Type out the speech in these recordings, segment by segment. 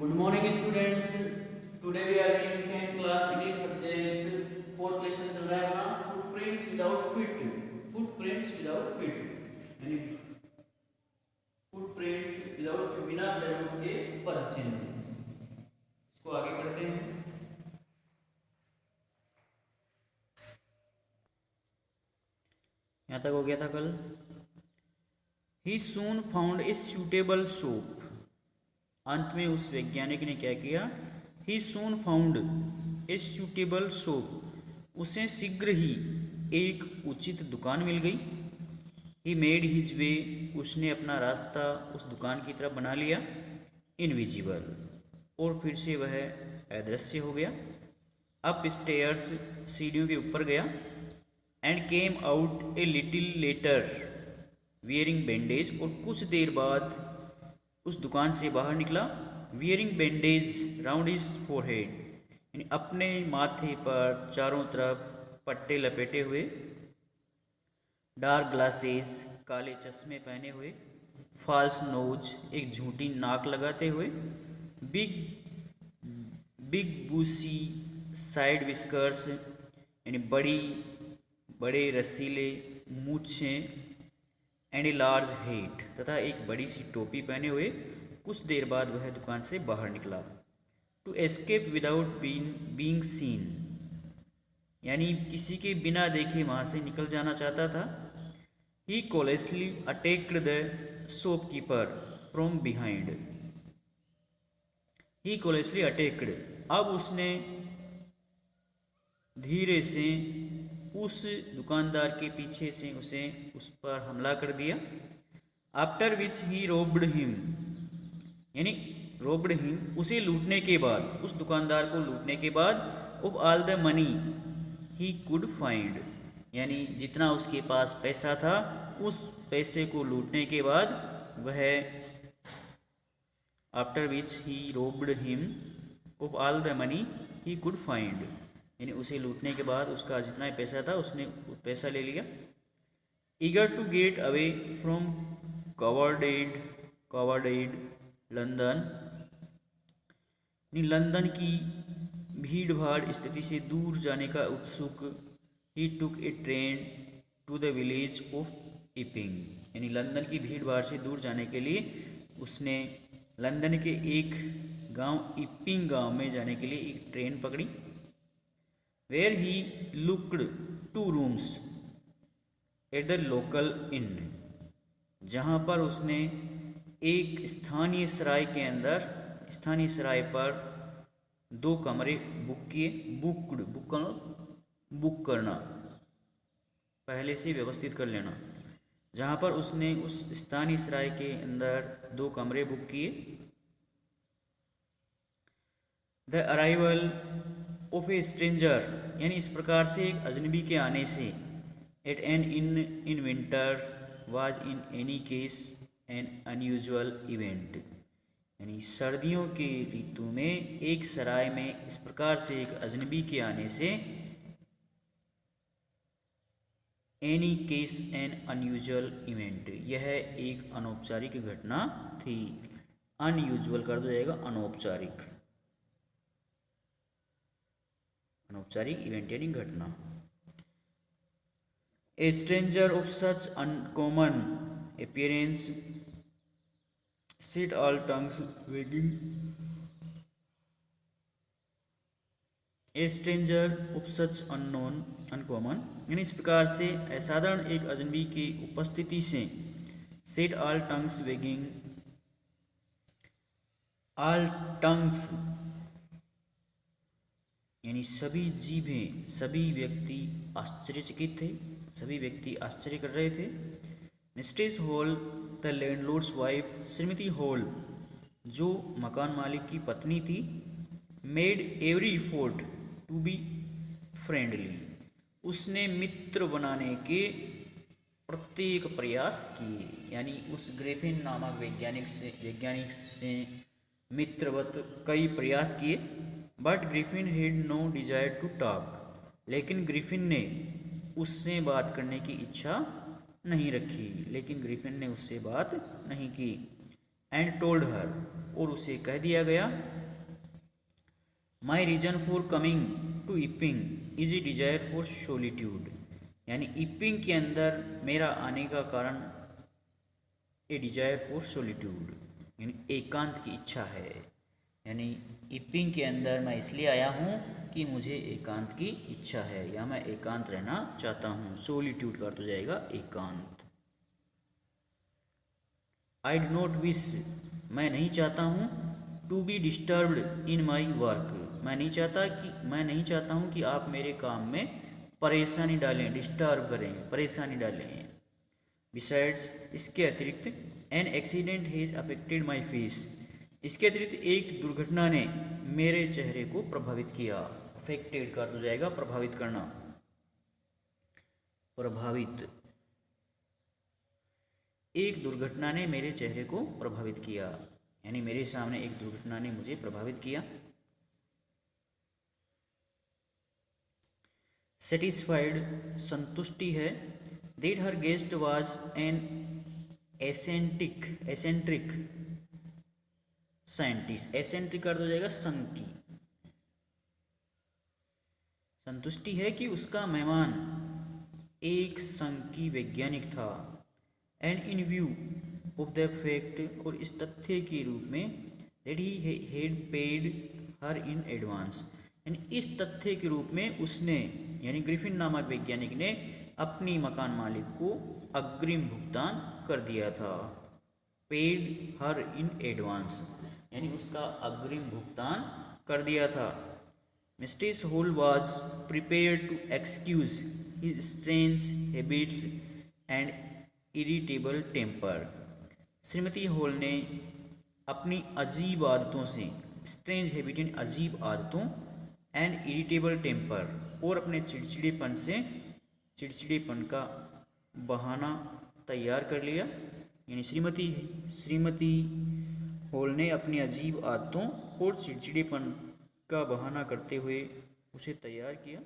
Good morning students. Today we are in 10th class English subject. Fourth lesson चल रहा है अपना footprints without feet. Footprints without feet. यानी footprints without बिना पैरों के पदचिन्ह. इसको आगे पढ़ते हैं. यहाँ तक हो गया था कल. He soon found a suitable soap. अंत में उस वैज्ञानिक ने क्या किया? ही सून फाउंड ए सूटेबल शॉप. उसे शीघ्र ही एक उचित दुकान मिल गई. He made his way. उसने अपना रास्ता उस दुकान की तरफ बना लिया. इनविजिबल. और फिर से वह अदृश्य हो गया. Upstairs. सीढ़ियों के ऊपर गया. And came out a little later wearing bandage. और कुछ देर बाद उस दुकान से बाहर निकला. Wearing bandage round his forehead. यानी अपने माथे पर चारों तरफ पट्टे लपेटे हुए. Dark glasses. काले चश्मे पहने हुए. False nose. एक झूठी नाक लगाते हुए. Big big bushy side whiskers. यानी बड़े रसीले मूछें. And a large hat. तथा एक बड़ी सी टोपी पहने हुए. कुछ देर बाद वह दुकान से बाहर निकला. To escape without being seen. यानी किसी के बिना देखे वहाँ से निकल जाना चाहता था. He callously attacked the shopkeeper from behind. He callously attacked. अब उसने धीरे से उस दुकानदार के पीछे से उस पर हमला कर दिया. After which he robed him. यानी रोब्ड हिम. उसे लूटने के बाद, उस दुकानदार को लूटने के बाद, of all the money he could find. यानी जितना उसके पास पैसा था, उस पैसे को लूटने के बाद वह after which he robed him of all the money he could find. यानी उसे लूटने के बाद उसका जितना पैसा था उसने पैसा ले लिया. Eager to get away from crowded London. London की भीड़ भाड़ स्थिति से दूर जाने का उत्सुक. He took a train to the village of Iping. यानी लंदन की भीड़ भाड़ से दूर जाने के लिए उसने लंदन के एक गांव इपिंग गांव में जाने के लिए एक ट्रेन पकड़ी. Where he looked 2 rooms at the local inn. जहाँ पर उसने एक स्थानीय सराय पर 2 कमरे बुक किए. बुक करना पहले से व्यवस्थित कर लेना. जहाँ पर उसने उस स्थानीय सराय के अंदर 2 कमरे बुक किए. The arrival of a stranger. यानी इस प्रकार से एक अजनबी के आने से. At an inn winter was in any case an unusual event. यानी सर्दियों के ऋतु में एक सराय में इस प्रकार से एक अजनबी के आने से any case an unusual event. यह एक अनौपचारिक घटना थी. अनयूजुअल कर दिया जाएगा अनौपचारिक. अनौपचारिक इवेंट यानी घटना. ए stranger of such uncommon appearance set all tongues waging. A stranger of such uncommon. यानी इस प्रकार से असाधारण एक अजनबी की उपस्थिति से set all tongues waging. All tongues यानी सभी जीभें, सभी व्यक्ति आश्चर्यचकित थे. सभी व्यक्ति आश्चर्य कर रहे थे. Mistress Hall the landlord's wife. श्रीमती हॉल जो मकान मालिक की पत्नी थी. Made every effort to be friendly. उसने मित्र बनाने के प्रत्येक प्रयास किए. यानी उस ग्रिफिन नामक वैज्ञानिक से मित्रवत कई प्रयास किए. But Griffin had no desire to talk. लेकिन ग्रिफिन ने उससे बात करने की इच्छा नहीं रखी. एंड टोल्ड हर, और उसे कह दिया गया, my reason for coming to Iping is a desire for solitude, यानी इपिंग के अंदर मेरा आने का कारण ए डिजायर फॉर सोलिट्यूड, यानी एकांत की इच्छा है। यानी इपिंग के अंदर मैं इसलिए आया हूँ कि मुझे एकांत की इच्छा है या मैं एकांत रहना चाहता हूँ। सोलिट्यूड का अर्थ हो जाएगा एकांत। आई डू नॉट विश, मैं नहीं चाहता हूँ, to be disturbed in my work, मैं नहीं चाहता हूँ कि आप मेरे काम में परेशानी डालें, डिस्टर्ब करें, परेशानी डालें। बिसाइड्स, इसके अतिरिक्त, an accident has affected my face, इसके अतिरिक्त एक दुर्घटना ने मेरे चेहरे को प्रभावित किया। अफेक्टेड का अर्थ हो जाएगा प्रभावित करना, प्रभावित। एक दुर्घटना ने मेरे चेहरे को प्रभावित किया, यानी मेरे सामने एक दुर्घटना ने मुझे प्रभावित किया। सेटिस्फाइड, संतुष्टि है। That her guest was an eccentric scientist, eccentric अर्थ हो जाएगा संकी। संतुष्टि है कि उसका मेहमान एक संकी वैज्ञानिक था। And in view of the fact, और इस तथ्य के रूप में, that he had paid her in advance, यानी इस तथ्य के रूप में उसने, यानी ग्रिफिन नामक वैज्ञानिक ने अपनी मकान मालिक को अग्रिम भुगतान कर दिया था। पेड हर इन एडवांस, यानी उसका अग्रिम भुगतान कर दिया था। Mistress Hall was prepared to excuse his strange habits and irritable temper, श्रीमती हॉल ने अपनी अजीब आदतों से, स्ट्रेंज हैबिट यानी अजीब आदतों, एंड इरिटेबल टेम्पर, और अपने चिड़चिड़ेपन का बहाना तैयार कर लिया। यानी श्रीमती हॉल ने अपनी अजीब आदतों और चिड़चिड़ेपन का बहाना करते हुए उसे तैयार किया।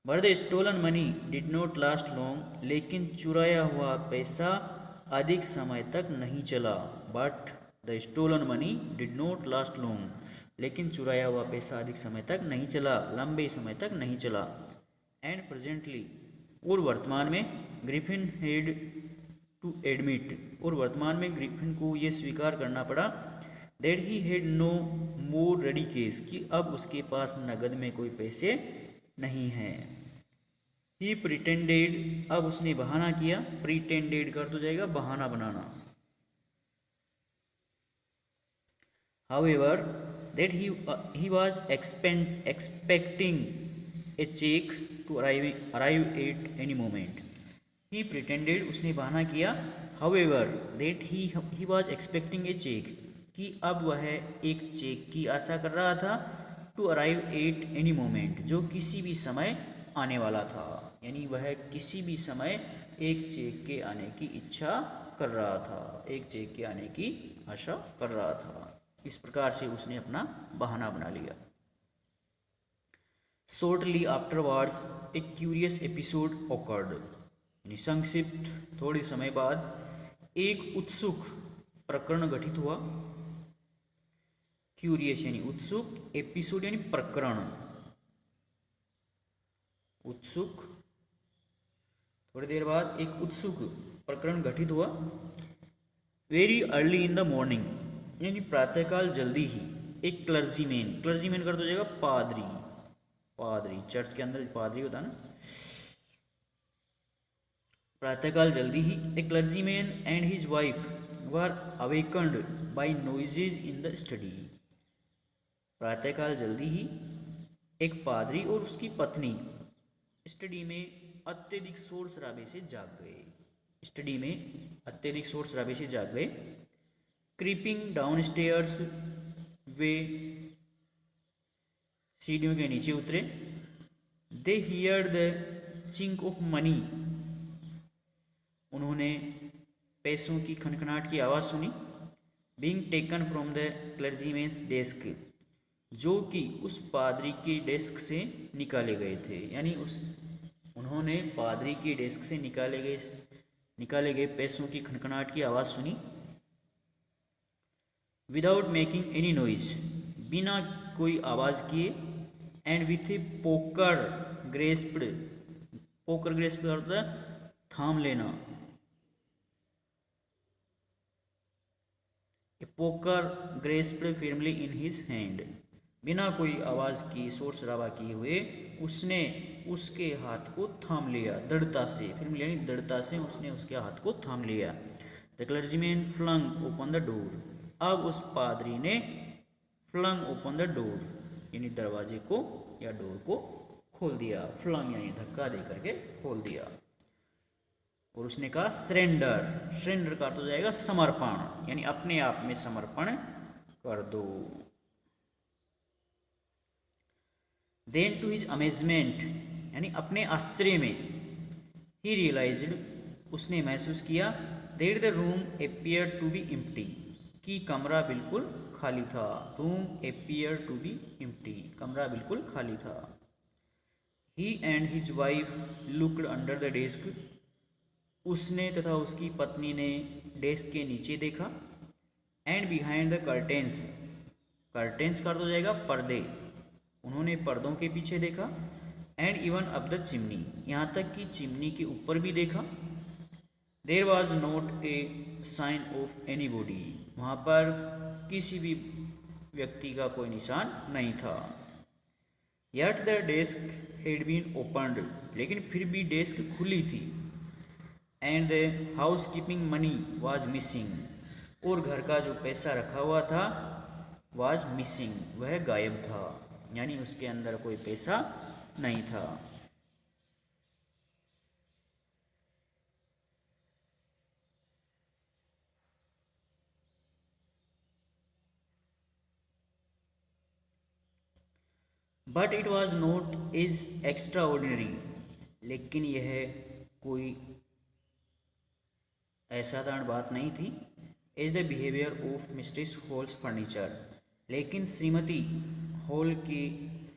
But the stolen money did not last long, लेकिन चुराया हुआ पैसा अधिक समय तक नहीं चला। But the stolen money did not last long, लेकिन चुराया हुआ पैसा अधिक समय तक नहीं चला, लंबे समय तक नहीं चला। एंड प्रेजेंटली, और वर्तमान में, ग्रिफिन हैड टू एडमिट, और वर्तमान में ग्रिफिन को यह स्वीकार करना पड़ा, that he had no more ready case, कि अब उसके पास नगद में कोई पैसे नहीं हैं। ही प्रिटेंडेड, अब उसने बहाना किया, प्रिटेंडेड कर तो जाएगा बहाना बनाना। However, that he was expecting a check to arrive at any moment. He pretended, उसने बहाना किया, however, that he was expecting a check, कि अब वह एक चेक की आशा कर रहा था, to arrive at any moment, जो किसी भी समय आने वाला था। यानी वह किसी भी समय एक चेक के आने की इच्छा कर रहा था, एक चेक के आने की आशा कर रहा था। इस प्रकार से उसने अपना बहाना बना लिया। शॉर्टली आफ्टरवर्ड्स ए क्यूरियस एपिसोड ऑकर्ड, यानी संक्षिप्त थोड़े समय बाद एक उत्सुक प्रकरण घटित हुआ। क्यूरियस यानी उत्सुक, एपिसोड यानी प्रकरण, उत्सुक, थोड़ी देर बाद एक उत्सुक प्रकरण घटित हुआ। Very early in the morning, यानी प्रातःकाल जल्दी ही, एक क्लर्जीमैन कर दो जाएगा पादरी, चर्च के अंदर पादरी होता है ना। प्रातःकाल जल्दी ही, a clergyman and his wife were awakened by noises in the study. प्रातःकाल जल्दी ही एक पादरी और उसकी पत्नी स्टडी में अत्यधिक शोर शराबे से जाग गए। क्रीपिंग डाउन स्टेयर्स, वे सीढ़ियों के नीचे उतरे। They hear the chink of money, उन्होंने पैसों की खनखनाहट की आवाज़ सुनी। Being taken from the clergyman's desk, जो कि उस पादरी के डेस्क से निकाले गए थे। यानी उन्होंने पादरी के डेस्क से निकाले गए पैसों की खनखनाहट की आवाज़ सुनी। विदाउट मेकिंग एनी नॉइज, बिना कोई आवाज़ किए। And with a poker grasped, poker grasped होता है थाम लेना, a poker grasped firmly in his hand, बिना कोई आवाज़ की, शोर शराबा किए हुए उसने उसके हाथ को थाम लिया दृढ़ता से। फिर्मली यानी दृढ़ता से उसने उसके हाथ को थाम लिया। The clergyman flung open the door, अब उस पादरी ने फ्लंग ओपन द डोर यानी दरवाजे को या डोर को खोल दिया। फ्लंग यानी धक्का दे करके खोल दिया। और उसने कहा सरेंडर, सरेंडर का अर्थ हो जाएगा समर्पण, यानी अपने आप में समर्पण कर दो। देन टू हिज अमेजमेंट, यानी अपने आश्चर्य में, ही रियलाइज्ड, उसने महसूस किया, that the room appear to be empty, कि कमरा बिल्कुल खाली था। Room appear to be empty, कमरा बिल्कुल खाली था। He and his wife looked under the desk, उसने तथा उसकी पत्नी ने डेस्क के नीचे देखा। And behind the curtains, curtains का अर्थ हो जाएगा पर्दे, उन्होंने पर्दों के पीछे देखा। And even up the chimney, यहाँ तक कि चिमनी के ऊपर भी देखा। There was not a sign of anybody, वहाँ पर किसी भी व्यक्ति का कोई निशान नहीं था। Yet the desk had been opened, लेकिन फिर भी डेस्क खुली थी। And the housekeeping money was missing, और घर का जो पैसा रखा हुआ था वाज मिसिंग, वह गायब था, यानी उसके अंदर कोई पैसा नहीं था। But it was not is extra ordinary, लेकिन यह कोई असाधारण बात नहीं थी। Is the behaviour of mistress halls furniture, लेकिन श्रीमती हॉल के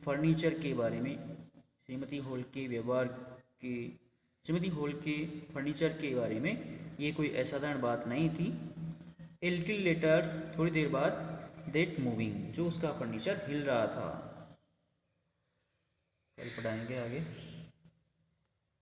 फर्नीचर के बारे में, श्रीमती हॉल के व्यवहार के, श्रीमती हॉल के फर्नीचर के बारे में ये कोई असाधारण बात नहीं थी। ए लिटिल लेटर, थोड़ी देर बाद, दैट मूविंग, जो उसका फर्नीचर हिल रहा था। कल पढ़ाएंगे आगे।